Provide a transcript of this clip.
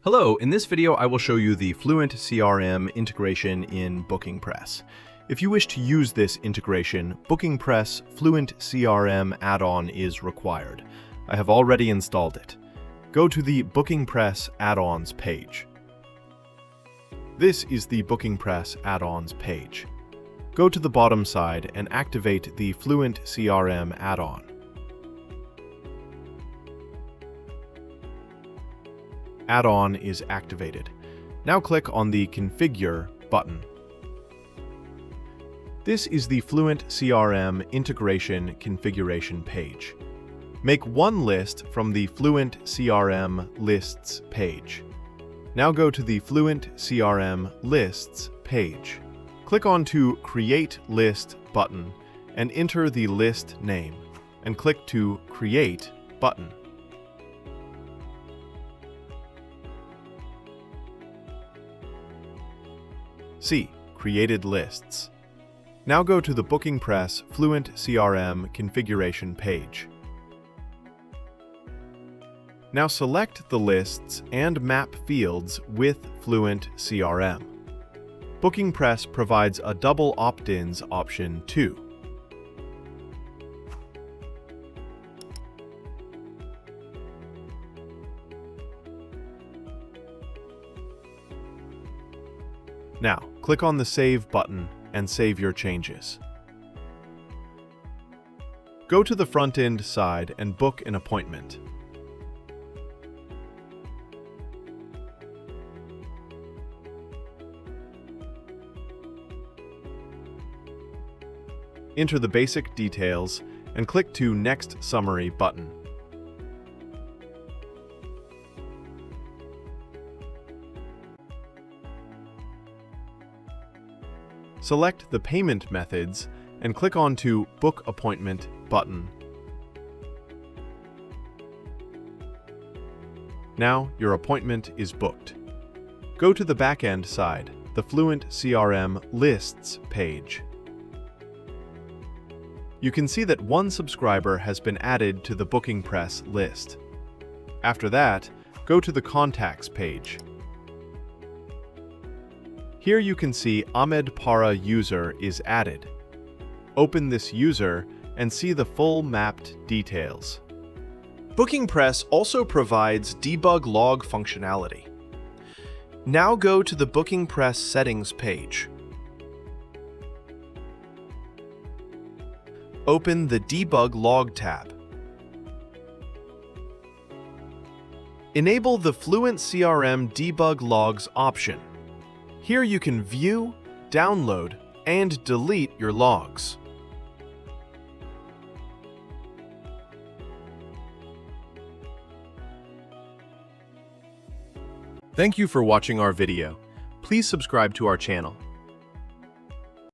Hello, in this video I will show you the FluentCRM integration in BookingPress. If you wish to use this integration, BookingPress FluentCRM Addon is required. I have already installed it. Go to the BookingPress Add-ons page. This is the BookingPress Add-ons page. Go to the bottom side and activate the FluentCRM Addon. Add-on is activated. Now click on the Configure button. This is the FluentCRM integration configuration page. Make one list from the FluentCRM lists page. Now go to the FluentCRM lists page. Click on to Create List button and enter the list name, and click to Create button. See Created Lists. Now go to the BookingPress FluentCRM configuration page. Now select the lists and map fields with FluentCRM. BookingPress provides a double opt-ins option too. Now, click on the Save button and save your changes. Go to the front-end side and book an appointment. Enter the basic details and click to Next Summary button. Select the payment methods and click on to Book Appointment button. Now your appointment is booked. Go to the back-end side, the FluentCRM Lists page. You can see that one subscriber has been added to the BookingPress list. After that, go to the Contacts page. Here you can see Ahmed Para user is added. Open this user and see the full mapped details. BookingPress also provides debug log functionality. Now go to the BookingPress settings page. Open the Debug Log tab. Enable the FluentCRM Debug Logs option. Here you can view, download, and delete your logs. Thank you for watching our video. Please subscribe to our channel.